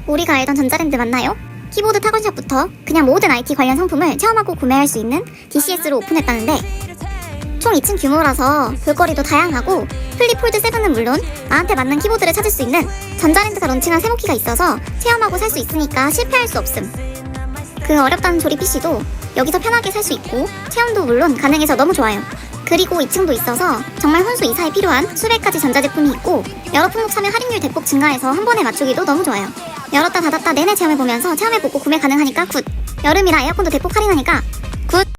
우리가 알던 전자랜드 맞나요? 키보드 타건샵부터 그냥 모든 IT 관련 상품을 체험하고 구매할 수 있는 DCS로 오픈했다는데 총 2층 규모라서 볼거리도 다양하고 플립 폴드 7은 물론 나한테 맞는 키보드를 찾을 수 있는 전자랜드가 론칭한 세모키가 있어서 체험하고 살 수 있으니까 실패할 수 없음. 그 어렵다는 조립 PC도 여기서 편하게 살 수 있고 체험도 물론 가능해서 너무 좋아요. 그리고 2층도 있어서 정말 혼수 이사에 필요한 수백 가지 전자제품이 있고 여러 품목 참여 할인율 대폭 증가해서 한 번에 맞추기도 너무 좋아요. 열었다 닫았다 내내 체험해보면서 체험해보고 구매 가능하니까 굿! 여름이라 에어컨도 대폭 할인하니까 굿!